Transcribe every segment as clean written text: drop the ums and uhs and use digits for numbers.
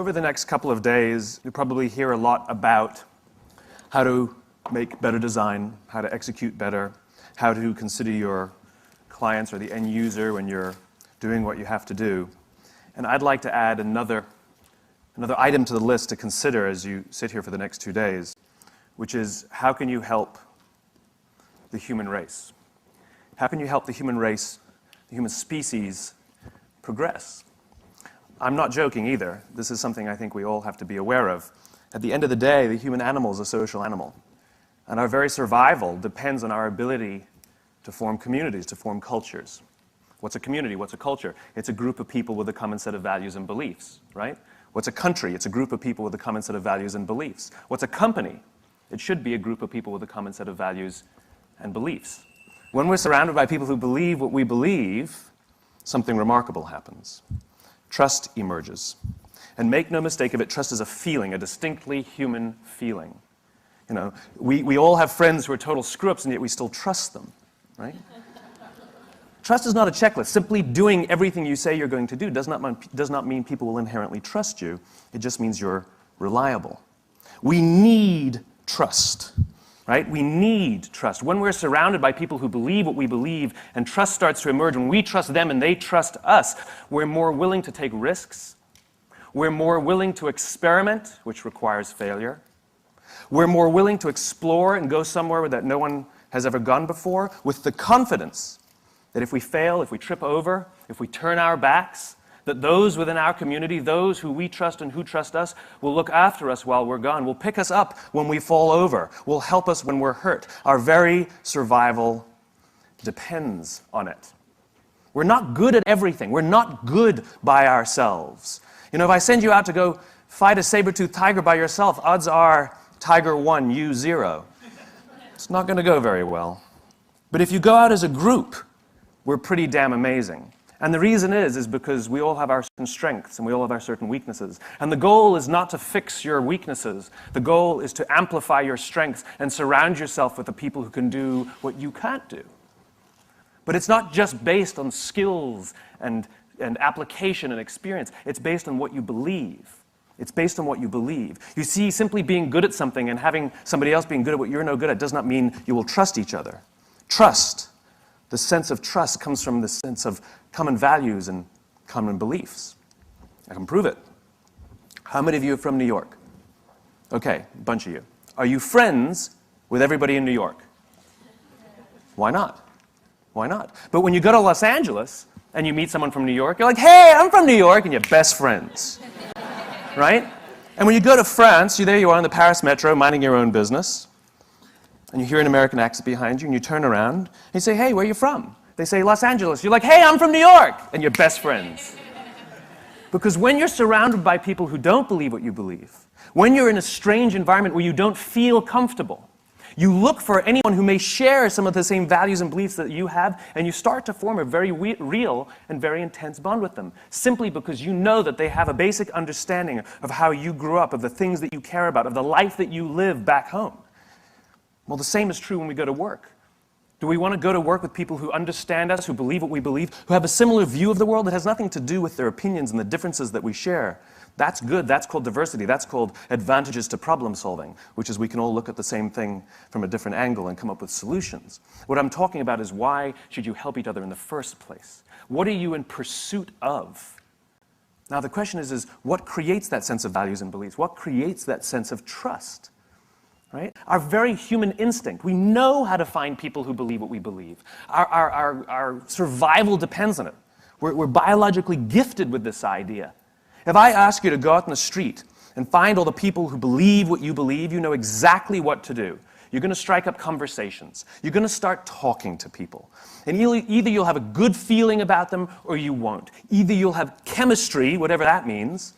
over the next couple of days, you'll probably hear a lot about how to make better design, how to execute better, how to consider your clients or the end user when you're doing what you have to do. And I'd like to add another item to the list to consider as you sit here for the next 2 days, which is how can you help the human race? How can you help the human race, the human species, progress? I'm not joking either. This is something I think we all have to be aware of. At the end of the day, the human animal is a social animal. And our very survival depends on our ability to form communities, to form cultures. What's a community? What's a culture? It's a group of people with a common set of values and beliefs, right? What's a country? It's a group of people with a common set of values and beliefs. What's a company? It should be a group of people with a common set of values and beliefs. When we're surrounded by people who believe what we believe, something remarkable happens. Trust emerges. And make no mistake of it, trust is a feeling, a distinctly human feeling. You know, we all have friends who are total screw-ups, and yet we still trust them, right? Trust is not a checklist. Simply doing everything you say you're going to do does not mean people will inherently trust you. It just means you're reliable. We need trust, right? We need trust. When we're surrounded by people who believe what we believe and trust starts to emerge, when we trust them and they trust us, we're more willing to take risks. We're more willing to experiment, which requires failure. We're more willing to explore and go somewhere that no one has ever gone before with the confidence that if we fail, if we trip over, if we turn our backs, that those within our community, those who we trust and who trust us, will look after us while we're gone, will pick us up when we fall over, will help us when we're hurt. Our very survival depends on it. We're not good at everything. We're not good by ourselves. You know, if I send you out to go fight a saber-toothed tiger by yourself, odds are tiger 1, you 0. It's not going to go very well. But if you go out as a group, we're pretty damn amazing. And the reason is because we all have our certain strengths and we all have our certain weaknesses. And the goal is not to fix your weaknesses. The goal is to amplify your strengths and surround yourself with the people who can do what you can't do. But it's not just based on skills and application and experience. It's based on what you believe. It's based on what you believe. You see, simply being good at something and having somebody else being good at what you're no good at does not mean you will trust each other. Trust, the sense of trust comes from the sense of common values and common beliefs. I can prove it. How many of you are from New York? Okay, a bunch of you. Are you friends with everybody in New York? Why not? Why not? But when you go to Los Angeles and you meet someone from New York, you're like, hey, I'm from New York, and you're best friends. Right? And when you go to France, there you are in the Paris metro, minding your own business, and you hear an American accent behind you, and you turn around, and you say, hey, where are you from? They say, Los Angeles. You're like, hey, I'm from New York, and you're best friends. Because when you're surrounded by people who don't believe what you believe, when you're in a strange environment where you don't feel comfortable, you look for anyone who may share some of the same values and beliefs that you have, and you start to form a very real and very intense bond with them, simply because you know that they have a basic understanding of how you grew up, of the things that you care about, of the life that you live back home. Well, the same is true when we go to work. Do we want to go to work with people who understand us, who believe what we believe, who have a similar view of the world that has nothing to do with their opinions and the differences that we share? That's good. That's called diversity. That's called advantages to problem solving, which is we can all look at the same thing from a different angle and come up with solutions. What I'm talking about is why should you help each other in the first place? What are you in pursuit of? Now the question is what creates that sense of values and beliefs? What creates that sense of trust? Right? Our very human instinct. We know how to find people who believe what we believe. Our survival depends on it. We're biologically gifted with this idea. If I ask you to go out in the street and find all the people who believe what you believe, you know exactly what to do. You're going to strike up conversations. You're going to start talking to people. And either you'll have a good feeling about them or you won't. Either you'll have chemistry, whatever that means,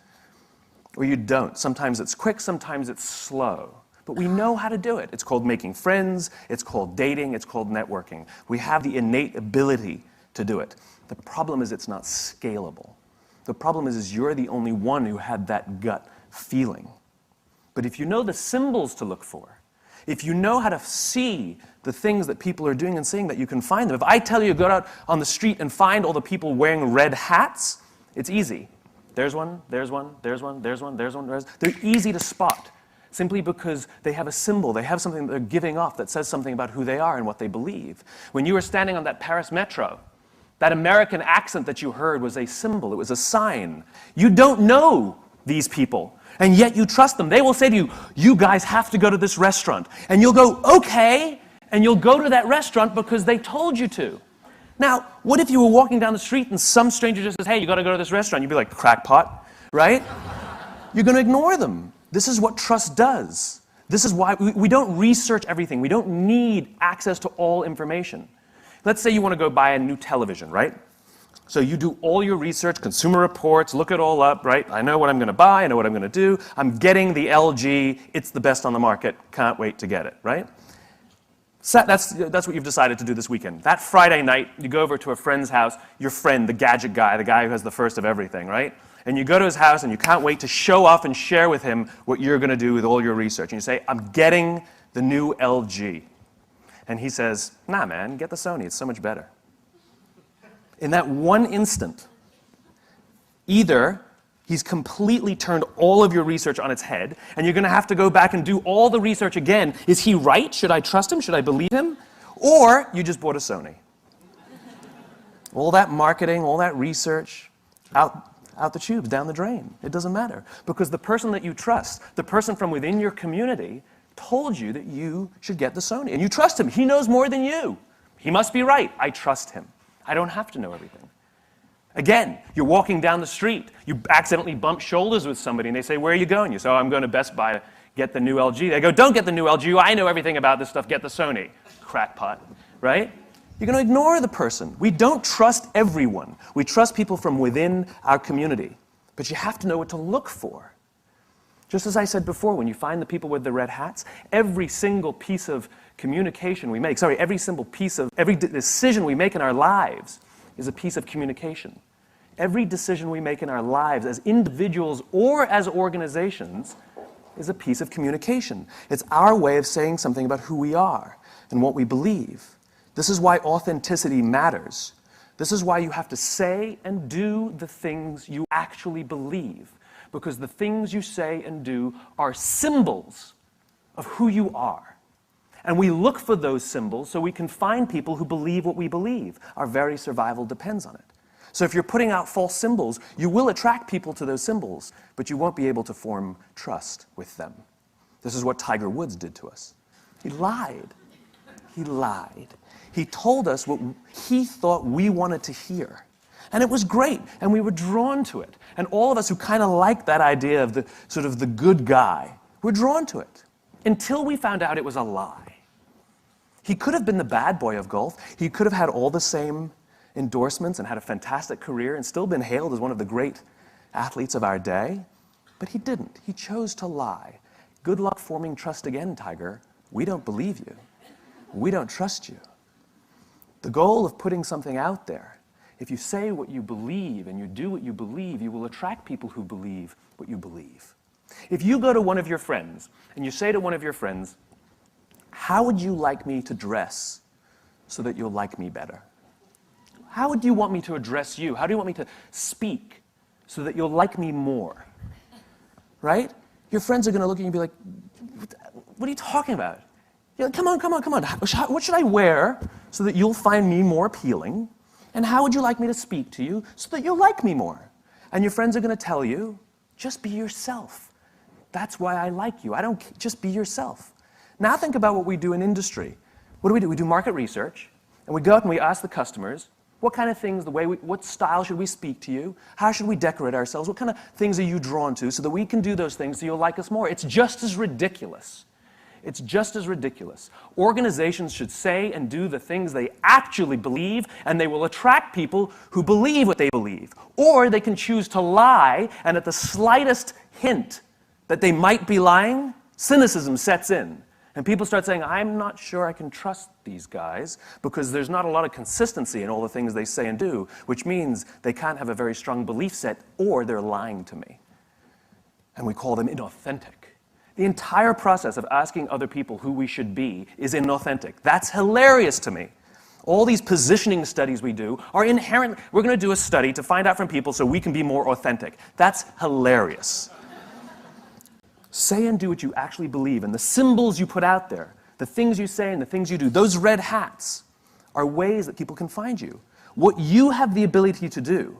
or you don't. Sometimes it's quick, sometimes it's slow. But we know how to do it. It's called making friends, it's called dating, it's called networking. We have the innate ability to do it. The problem is it's not scalable. The problem is you're the only one who had that gut feeling. But if you know the symbols to look for, if you know how to see the things that people are doing and saying, that you can find them. If I tell you to go out on the street and find all the people wearing red hats, it's easy. There's one, there's one, there's one, there's one, there's one. They're easy to spot simply because they have a symbol. They have something that they're giving off that says something about who they are and what they believe. When you were standing on that Paris metro, that American accent that you heard was a symbol. It was a sign. You don't know these people, and yet you trust them. They will say to you, you guys have to go to this restaurant. And you'll go, okay, and you'll go to that restaurant because they told you to. Now, what if you were walking down the street and some stranger just says, hey, you got to go to this restaurant? You'd be like, crackpot, right? You're going to ignore them. This is what trust does. This is why we don't research everything. We don't need access to all information. Let's say you want to go buy a new television, right? So you do all your research, consumer reports, look it all up, right? I know what I'm going to buy. I know what I'm going to do. I'm getting the LG. It's the best on the market. Can't wait to get it, right? So that's what you've decided to do this weekend. That Friday night, you go over to a friend's house, your friend, the gadget guy, the guy who has the first of everything, right? And you go to his house and you can't wait to show off and share with him what you're going to do with all your research. And you say, I'm getting the new LG. And he says, nah, man, get the Sony. It's so much better. In that one instant, either he's completely turned all of your research on its head, and you're going to have to go back and do all the research again. Is he right? Should I trust him? Should I believe him? Or you just bought a Sony. All that marketing, all that research, out the tubes, down the drain. It doesn't matter. Because the person that you trust, the person from within your community, told you that you should get the Sony. And you trust him. He knows more than you. He must be right. I trust him. I don't have to know everything. Again, you're walking down the street. You accidentally bump shoulders with somebody, and they say, where are you going? You say, oh, I'm going to Best Buy to get the new LG. They go, don't get the new LG. I know everything about this stuff. Get the Sony. Crackpot, right? You're going to ignore the person. We don't trust everyone. We trust people from within our community. But you have to know what to look for. Just as I said before, when you find the people with the red hats, every single piece of communication we make, every decision we make in our lives is a piece of communication. Every decision we make in our lives as individuals or as organizations is a piece of communication. It's our way of saying something about who we are and what we believe. This is why authenticity matters. This is why you have to say and do the things you actually believe, because the things you say and do are symbols of who you are. And we look for those symbols so we can find people who believe what we believe. Our very survival depends on it. So if you're putting out false symbols, you will attract people to those symbols, but you won't be able to form trust with them. This is what Tiger Woods did to us. He lied. He lied. He told us what he thought we wanted to hear. And it was great, and we were drawn to it. And all of us who kind of liked that idea of the sort of the good guy, were drawn to it, until we found out it was a lie. He could have been the bad boy of golf. He could have had all the same endorsements and had a fantastic career and still been hailed as one of the great athletes of our day. But he didn't. He chose to lie. Good luck forming trust again, Tiger. We don't believe you. We don't trust you. The goal of putting something out there, if you say what you believe and you do what you believe, you will attract people who believe what you believe. If you go to one of your friends and you say to one of your friends, how would you like me to dress so that you'll like me better? How would you want me to address you? How do you want me to speak so that you'll like me more? Right? Your friends are going to look at you and be like, what are you talking about? You're like, come on. What should I wear so that you'll find me more appealing? And how would you like me to speak to you so that you'll like me more? And your friends are going to tell you, just be yourself. That's why I like you. Just be yourself. Now think about what we do in industry. What do? We do market research, and we go out and we ask the customers, what kind of things, what style should we speak to you? How should we decorate ourselves? What kind of things are you drawn to so that we can do those things so you'll like us more? It's just as ridiculous. It's just as ridiculous. Organizations should say and do the things they actually believe, and they will attract people who believe what they believe. Or they can choose to lie, and at the slightest hint that they might be lying, cynicism sets in. And people start saying, I'm not sure I can trust these guys because there's not a lot of consistency in all the things they say and do, which means they can't have a very strong belief set or they're lying to me. And we call them inauthentic. The entire process of asking other people who we should be is inauthentic. That's hilarious to me. All these positioning studies we do are inherent. We're going to do a study to find out from people so we can be more authentic. That's hilarious. Say and do what you actually believe, and the symbols you put out there, the things you say and the things you do, those red hats are ways that people can find you. What you have the ability to do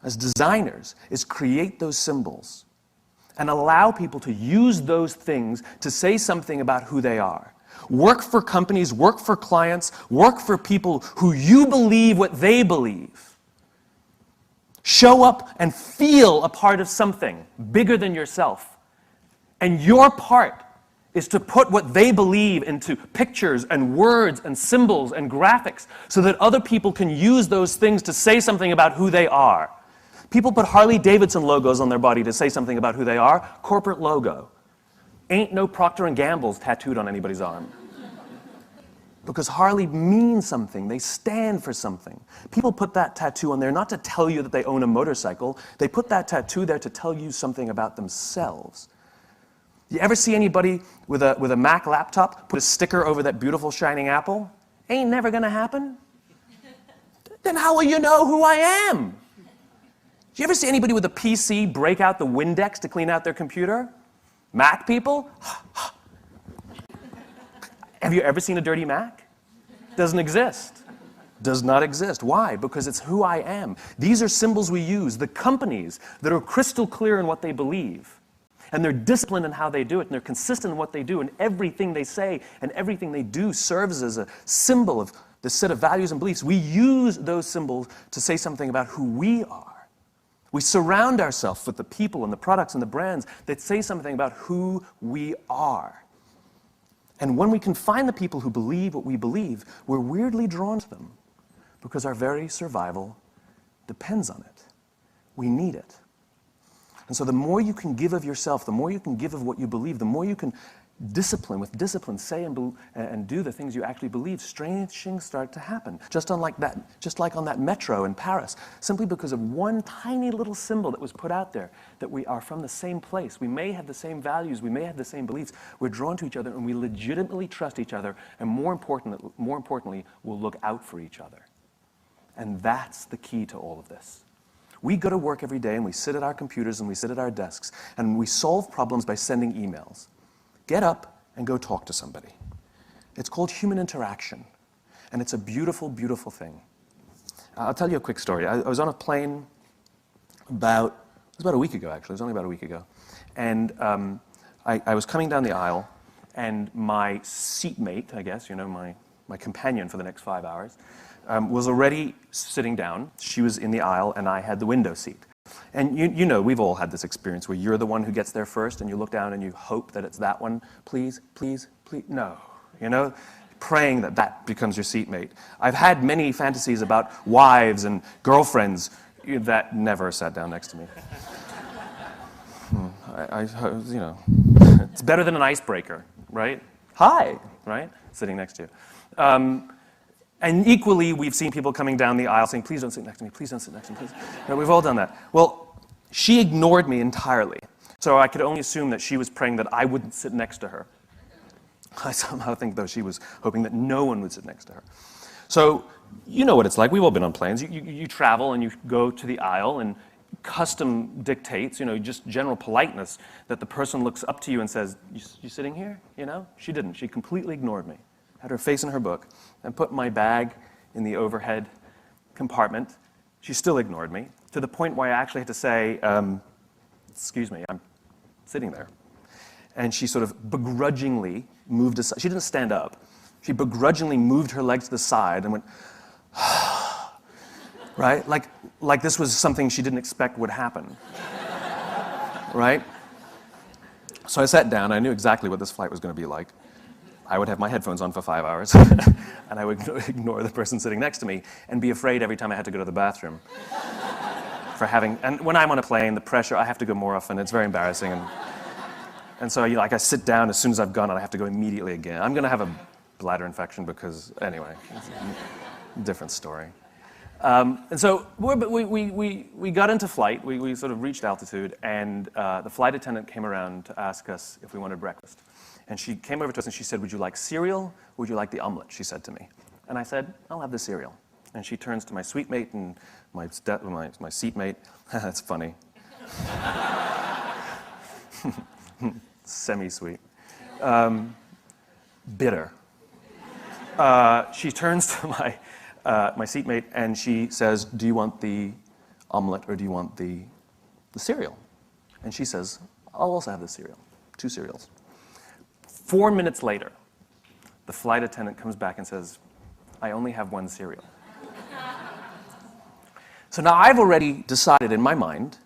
as designers is create those symbols and allow people to use those things to say something about who they are. Work for companies, work for clients, work for people who you believe what they believe. Show up and feel a part of something bigger than yourself. And your part is to put what they believe into pictures and words and symbols and graphics so that other people can use those things to say something about who they are. People put Harley-Davidson logos on their body to say something about who they are. Corporate logo. Ain't no Procter & Gamble's tattooed on anybody's arm. Because Harley means something. They stand for something. People put that tattoo on there not to tell you that they own a motorcycle. They put that tattoo there to tell you something about themselves. You ever see anybody with a Mac laptop put a sticker over that beautiful shining apple? Ain't never gonna happen. Then how will you know who I am? Do you ever see anybody with a PC break out the Windex to clean out their computer? Mac people? Have you ever seen a dirty Mac? Doesn't exist. Does not exist. Why? Because it's who I am. These are symbols we use. The companies that are crystal clear in what they believe, and they're disciplined in how they do it, and they're consistent in what they do, and everything they say and everything they do serves as a symbol of the set of values and beliefs. We use those symbols to say something about who we are. We surround ourselves with the people and the products and the brands that say something about who we are. And when we can find the people who believe what we believe, we're weirdly drawn to them because our very survival depends on it. We need it. And so the more you can give of yourself, the more you can give of what you believe, the more you can with discipline, say and do the things you actually believe, strange things start to happen. Just like on that metro in Paris, simply because of one tiny little symbol that was put out there, that we are from the same place. We may have the same values, we may have the same beliefs, we're drawn to each other, and we legitimately trust each other, and more importantly, we'll look out for each other. And that's the key to all of this. We go to work every day, and we sit at our computers, and we sit at our desks, and we solve problems by sending emails. Get up and go talk to somebody. It's called human interaction, and it's a beautiful, beautiful thing. I'll tell you a quick story. I was on a plane it was about a week ago, actually. It was only about a week ago. And I was coming down the aisle, and my seatmate, I guess, my companion for the next 5 hours, was already sitting down. She was in the aisle, and I had the window seat. And you know, we've all had this experience where you're the one who gets there first, and you look down and you hope that it's that one. Please, please, please, no. Praying that that becomes your seatmate. I've had many fantasies about wives and girlfriends that never sat down next to me. It's better than an icebreaker, right? Hi, right? Sitting next to you. And equally, we've seen people coming down the aisle saying, please don't sit next to me, please don't sit next to me, please. We've all done that. Well, she ignored me entirely. So I could only assume that she was praying that I wouldn't sit next to her. I somehow think, though, she was hoping that no one would sit next to her. So you know what it's like. We've all been on planes. You travel and you go to the aisle, and custom dictates, just general politeness, that the person looks up to you and says, you sitting here? She didn't. She completely ignored me. Had her face in her book, and put my bag in the overhead compartment. She still ignored me, to the point where I actually had to say, excuse me, I'm sitting there. And she sort of begrudgingly moved aside. She didn't stand up. She begrudgingly moved her legs to the side and went, right? Like this was something she didn't expect would happen, right? So I sat down. I knew exactly what this flight was going to be like. I would have my headphones on for 5 hours, and I would ignore the person sitting next to me and be afraid every time I had to go to the bathroom. And when I'm on a plane, the pressure, I have to go more often. It's very embarrassing. And so I sit down as soon as I've gone, and I have to go immediately again. I'm going to have a bladder infection because, anyway, it's a different story. And so we got into flight. We sort of reached altitude, and the flight attendant came around to ask us if we wanted breakfast. And she came over to us and she said, would you like cereal or would you like the omelet? She said to me. And I said, I'll have the cereal. And she turns to my suite mate and my seatmate. That's funny. Semi-sweet. Bitter. She turns to my seatmate and she says, do you want the omelet or do you want the cereal? And she says, I'll also have the cereal. 2 cereals. 4 minutes later, the flight attendant comes back and says, I only have 1 cereal. So now I've already decided in my mind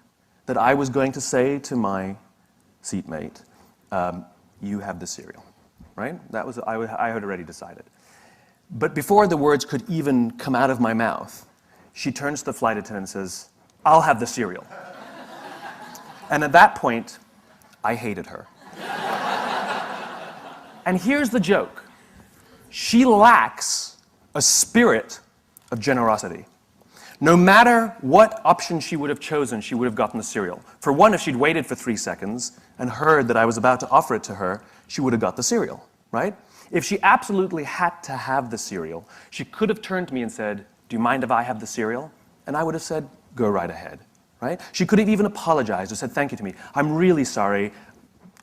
that I was going to say to my seatmate, you have the cereal, right? I had already decided. But before the words could even come out of my mouth, she turns to the flight attendant and says, I'll have the cereal. And at that point, I hated her. And here's the joke. She lacks a spirit of generosity. No matter what option she would have chosen, she would have gotten the cereal. For one, if she'd waited for 3 seconds and heard that I was about to offer it to her, she would have got the cereal, right? If she absolutely had to have the cereal, she could have turned to me and said, do you mind if I have the cereal? And I would have said, go right ahead, right? She could have even apologized or said thank you to me. I'm really sorry,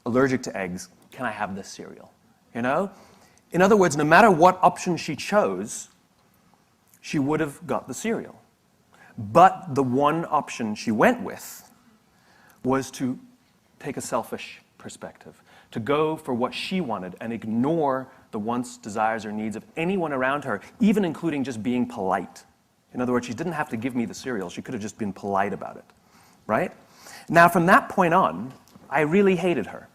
allergic to eggs, can I have this cereal? You know? In other words, no matter what option she chose, she would have got the cereal. But the one option she went with was to take a selfish perspective, to go for what she wanted and ignore the wants, desires, or needs of anyone around her, even including just being polite. In other words, she didn't have to give me the cereal. She could have just been polite about it, right? Now, from that point on, I really hated her.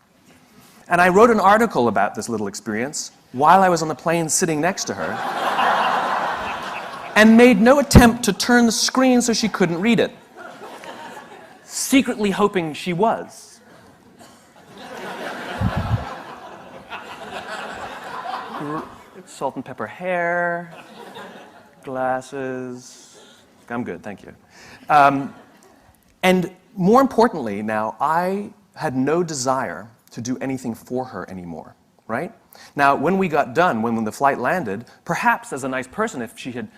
And I wrote an article about this little experience while I was on the plane sitting next to her and made no attempt to turn the screen so she couldn't read it, secretly hoping she was. Salt and pepper hair, glasses. I'm good, thank you. And more importantly now, I had no desire to do anything for her anymore, right? Now, when we got done, when the flight landed, perhaps as a nice person, if she had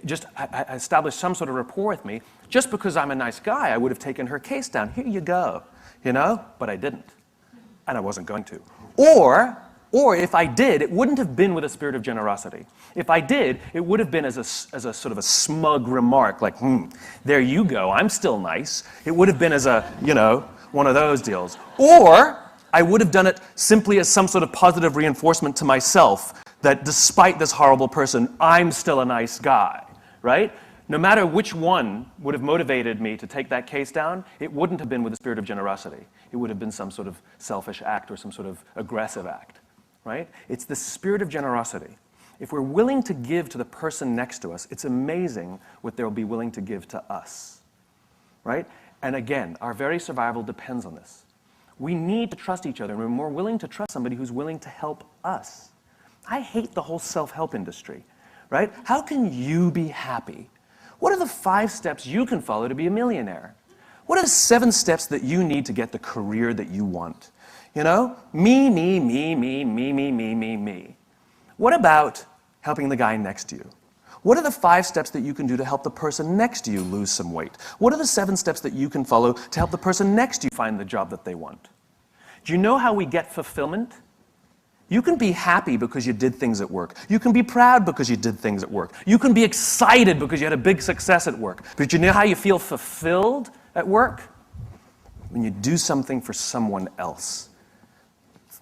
just established some sort of rapport with me, just because I'm a nice guy, I would have taken her case down. Here you go, you know? But I didn't, and I wasn't going to. Or if I did, it wouldn't have been with a spirit of generosity. If I did, it would have been as a sort of a smug remark, like, there you go, I'm still nice. It would have been as a, you know, one of those deals. Or I would have done it simply as some sort of positive reinforcement to myself that despite this horrible person, I'm still a nice guy, right? No matter which one would have motivated me to take that case down, it wouldn't have been with a spirit of generosity. It would have been some sort of selfish act or some sort of aggressive act. Right? It's the spirit of generosity. If we're willing to give to the person next to us, it's amazing what they'll be willing to give to us. Right? And again, our very survival depends on this. We need to trust each other, and we're more willing to trust somebody who's willing to help us. I hate the whole self-help industry. Right? How can you be happy? What are the 5 steps you can follow to be a millionaire? What are the 7 steps that you need to get the career that you want? You know, me. What about helping the guy next to you? What are the 5 steps that you can do to help the person next to you lose some weight? What are the 7 steps that you can follow to help the person next to you find the job that they want? Do you know how we get fulfillment? You can be happy because you did things at work. You can be proud because you did things at work. You can be excited because you had a big success at work. But you know how you feel fulfilled at work? When you do something for someone else.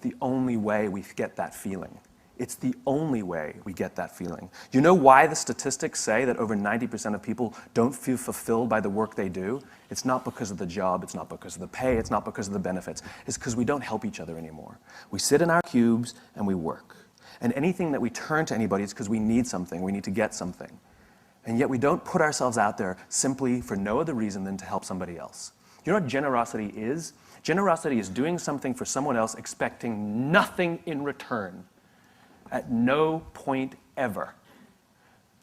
The only way we get that feeling. It's the only way we get that feeling. Do you know why the statistics say that over 90% of people don't feel fulfilled by the work they do? It's not because of the job, it's not because of the pay, it's not because of the benefits. It's because we don't help each other anymore. We sit in our cubes and we work. And anything that we turn to anybody is because we need something, we need to get something. And yet we don't put ourselves out there simply for no other reason than to help somebody else. You know what generosity is? Generosity is doing something for someone else expecting nothing in return. At no point ever.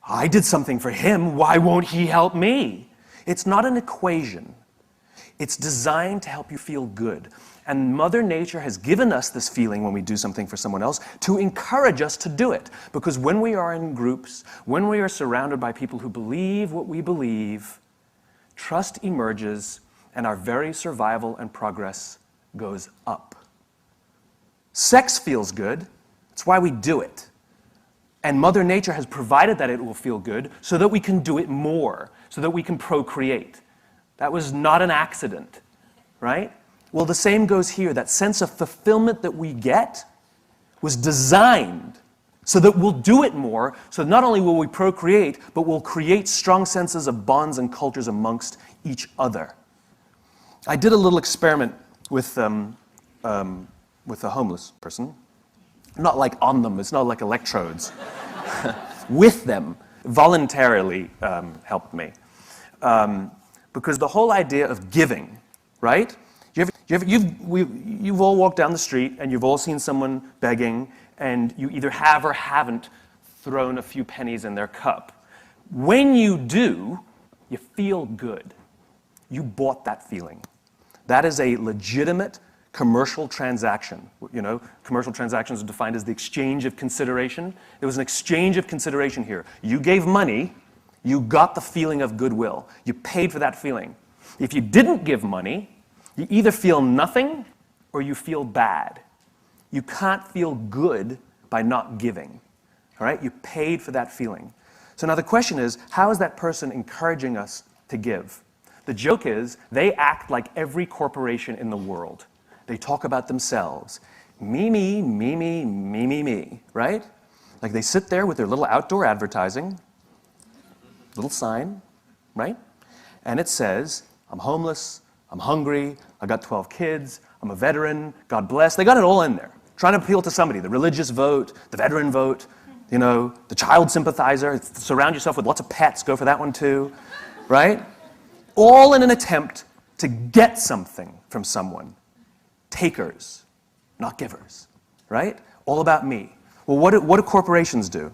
I did something for him, why won't he help me? It's not an equation. It's designed to help you feel good. And Mother Nature has given us this feeling when we do something for someone else to encourage us to do it. Because when we are in groups, when we are surrounded by people who believe what we believe, trust emerges and our very survival and progress goes up. Sex feels good. That's why we do it. And Mother Nature has provided that it will feel good so that we can do it more, so that we can procreate. That was not an accident, right? Well, the same goes here. That sense of fulfillment that we get was designed so that we'll do it more, so not only will we procreate, but we'll create strong senses of bonds and cultures amongst each other. I did a little experiment with a homeless person. Not like on them, it's not like electrodes. With them, voluntarily helped me. Because the whole idea of giving, right? You've all walked down the street and you've all seen someone begging and you either have or haven't thrown a few pennies in their cup. When you do, you feel good. You bought that feeling. That is a legitimate commercial transaction. You know, commercial transactions are defined as the exchange of consideration. There was an exchange of consideration here. You gave money, you got the feeling of goodwill. You paid for that feeling. If you didn't give money, you either feel nothing or you feel bad. You can't feel good by not giving. All right? You paid for that feeling. So now the question is, how is that person encouraging us to give? The joke is, they act like every corporation in the world. They talk about themselves. Me, me, me, me, me, me, me, right? Like they sit there with their little outdoor advertising, little sign, right? And it says, I'm homeless, I'm hungry, I got 12 kids, I'm a veteran, God bless. They got it all in there, trying to appeal to somebody. The religious vote, the veteran vote, you know, the child sympathizer, surround yourself with lots of pets, go for that one too, right? All in an attempt to get something from someone. Takers, not givers, right? All about me. Well, what do corporations do?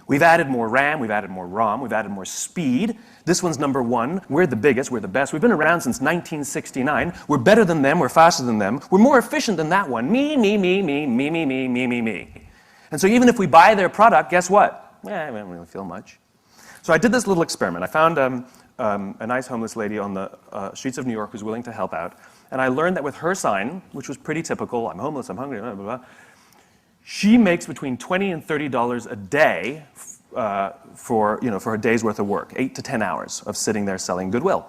We've added more RAM, we've added more ROM, we've added more speed. This one's number one. We're the biggest, we're the best. We've been around since 1969. We're better than them, we're faster than them. We're more efficient than that one. Me, me, me, me, me, me, me, me, me, me. And so even if we buy their product, guess what? I don't really feel much. So I did this little experiment. I found a nice homeless lady on the streets of New York who's willing to help out. And I learned that with her sign, which was pretty typical, I'm homeless, I'm hungry, blah, blah, blah, she makes between $20 and $30 a day for a day's worth of work, 8 to 10 hours of sitting there selling goodwill.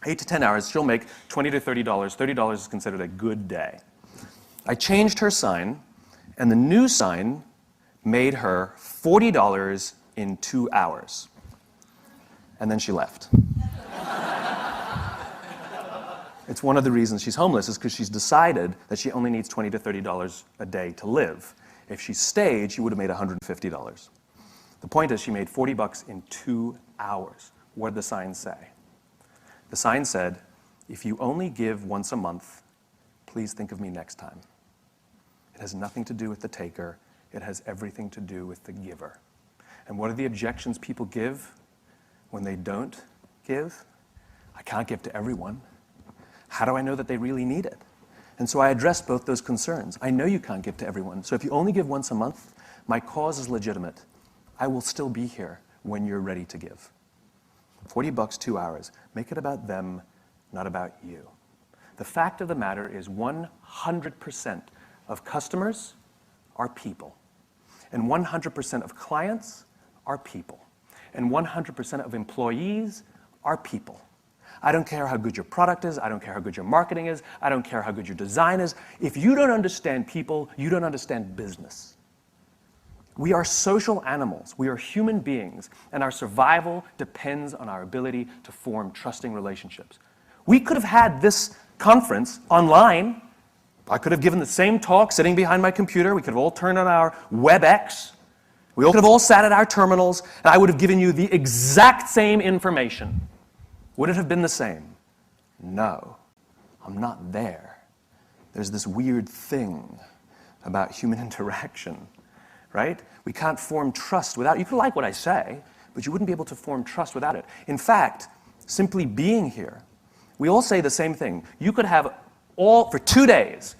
8 to 10 hours, she'll make $20 to $30. $30 is considered a good day. I changed her sign, and the new sign made her $40 in 2 hours. And then she left. It's one of the reasons she's homeless is because she's decided that she only needs $20 to $30 a day to live. If she stayed, she would have made $150. The point is she made $40 in 2 hours. What did the sign say? The sign said, if you only give once a month, please think of me next time. It has nothing to do with the taker. It has everything to do with the giver. And what are the objections people give when they don't give? I can't give to everyone. How do I know that they really need it? And so I addressed both those concerns. I know you can't give to everyone. So if you only give once a month, my cause is legitimate. I will still be here when you're ready to give. $40, 2 hours. Make it about them, not about you. The fact of the matter is 100% of customers are people. And 100% of clients are people. And 100% of employees are people. I don't care how good your product is. I don't care how good your marketing is. I don't care how good your design is. If you don't understand people, you don't understand business. We are social animals. We are human beings, and our survival depends on our ability to form trusting relationships. We could have had this conference online. I could have given the same talk sitting behind my computer. We could have all turned on our WebEx. We could have all sat at our terminals, and I would have given you the exact same information. Would it have been the same? No. I'm not there. There's this weird thing about human interaction, right? We can't form trust without it. You could like what I say, but you wouldn't be able to form trust without it. In fact, simply being here, we all say the same thing. You could have for 2 days,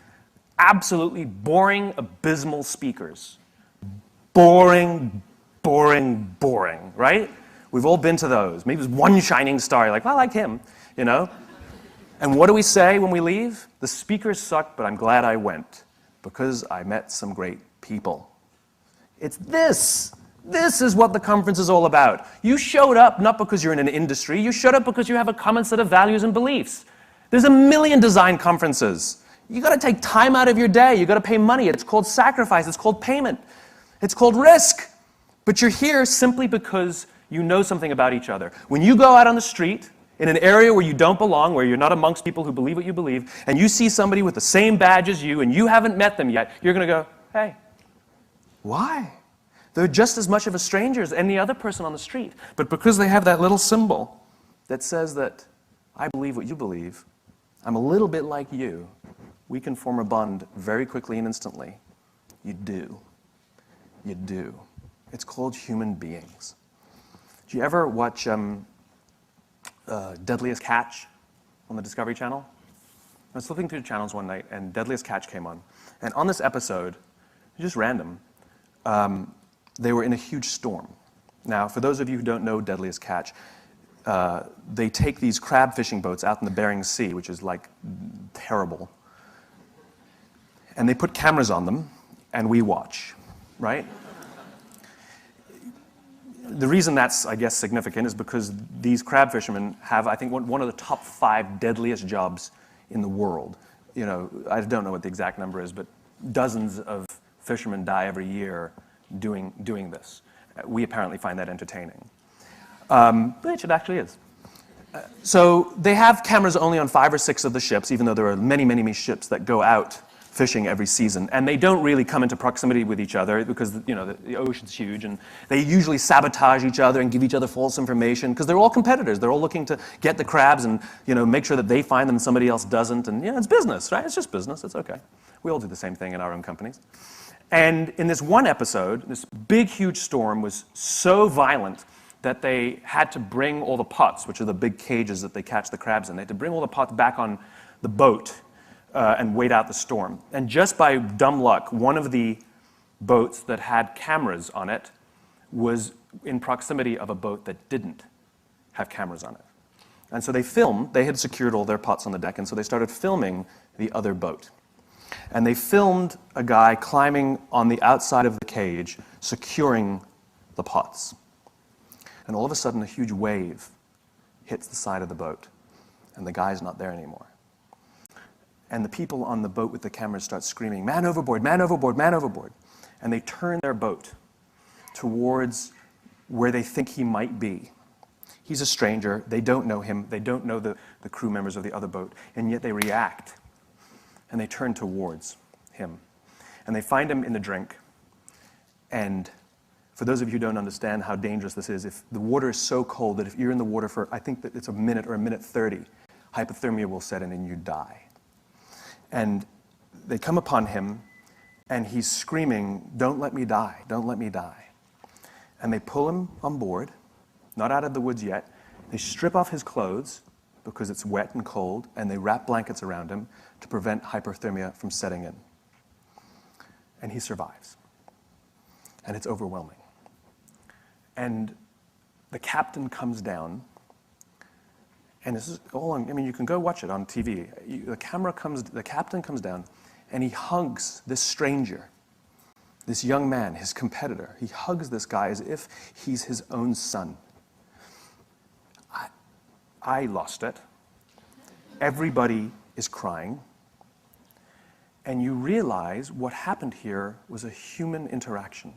absolutely boring, abysmal speakers. Boring, boring, boring, right? We've all been to those. Maybe there's one shining star. You're like, well, I like him, you know? And what do we say when we leave? The speakers suck, but I'm glad I went because I met some great people. It's this. This is what the conference is all about. You showed up not because you're in an industry. You showed up because you have a common set of values and beliefs. There's a million design conferences. You got to take time out of your day. You got to pay money. It's called sacrifice. It's called payment. It's called risk. But you're here simply because you know something about each other. When you go out on the street in an area where you don't belong, where you're not amongst people who believe what you believe, and you see somebody with the same badge as you and you haven't met them yet, you're going to go, hey, why? They're just as much of a stranger as any other person on the street. But because they have that little symbol that says that I believe what you believe, I'm a little bit like you, we can form a bond very quickly and instantly. You do. You do. It's called human beings. Do you ever watch Deadliest Catch on the Discovery Channel? I was flipping through the channels one night, and Deadliest Catch came on. And on this episode, just random, they were in a huge storm. Now, for those of you who don't know Deadliest Catch, they take these crab fishing boats out in the Bering Sea, which is like terrible, and they put cameras on them, and we watch, right? The reason that's, I guess, significant is because these crab fishermen have, I think, one of the top 5 deadliest jobs in the world. You know, I don't know what the exact number is, but dozens of fishermen die every year doing this. We apparently find that entertaining, which it actually is. So they have cameras only on 5 or 6 of the ships, even though there are many, many, many ships that go out fishing every season, and they don't really come into proximity with each other because the ocean's huge, and they usually sabotage each other and give each other false information because they're all competitors. They're all looking to get the crabs and make sure that they find them and somebody else doesn't, and it's business, right? It's just business. It's okay. We all do the same thing in our own companies. And in this one episode, this big, huge storm was so violent that they had to bring all the pots, which are the big cages that they catch the crabs in. They had to bring all the pots back on the boat and wait out the storm. And just by dumb luck, one of the boats that had cameras on it was in proximity of a boat that didn't have cameras on it. And so they filmed. They had secured all their pots on the deck, and so they started filming the other boat. And they filmed a guy climbing on the outside of the cage, securing the pots. And all of a sudden, a huge wave hits the side of the boat, and the guy's not there anymore. And the people on the boat with the cameras start screaming, "Man overboard, man overboard, man overboard." And they turn their boat towards where they think he might be. He's a stranger. They don't know him. They don't know the crew members of the other boat. And yet they react. And they turn towards him. And they find him in the drink. And for those of you who don't understand how dangerous this is, if the water is so cold that if you're in the water for, I think that it's a minute or a minute 30, hypothermia will set in and you die. And they come upon him, and he's screaming, "Don't let me die, don't let me die." And they pull him on board, not out of the woods yet. They strip off his clothes because it's wet and cold, and they wrap blankets around him to prevent hypothermia from setting in. And he survives. And it's overwhelming. And the captain comes down, and this is all on, you can go watch it on TV. The captain comes down, and he hugs this stranger, this young man, his competitor. He hugs this guy as if he's his own son. I lost it. Everybody is crying. And you realize what happened here was a human interaction.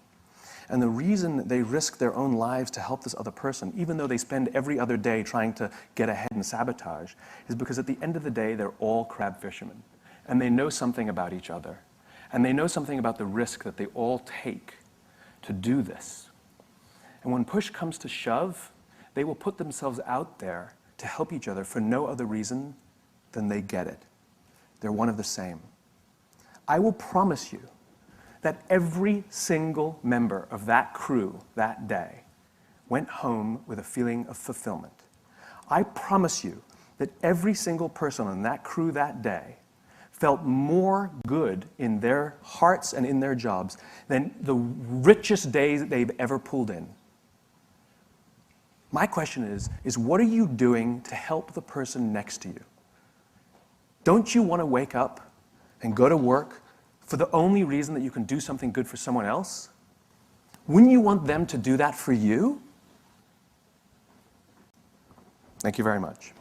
And the reason they risk their own lives to help this other person, even though they spend every other day trying to get ahead and sabotage, is because at the end of the day, they're all crab fishermen. And they know something about each other. And they know something about the risk that they all take to do this. And when push comes to shove, they will put themselves out there to help each other for no other reason than they get it. They're one of the same. I will promise you that every single member of that crew that day went home with a feeling of fulfillment. I promise you that every single person on that crew that day felt more good in their hearts and in their jobs than the richest days that they've ever pulled in. My question is what are you doing to help the person next to you? Don't you want to wake up and go to work for the only reason that you can do something good for someone else? Wouldn't you want them to do that for you? Thank you very much.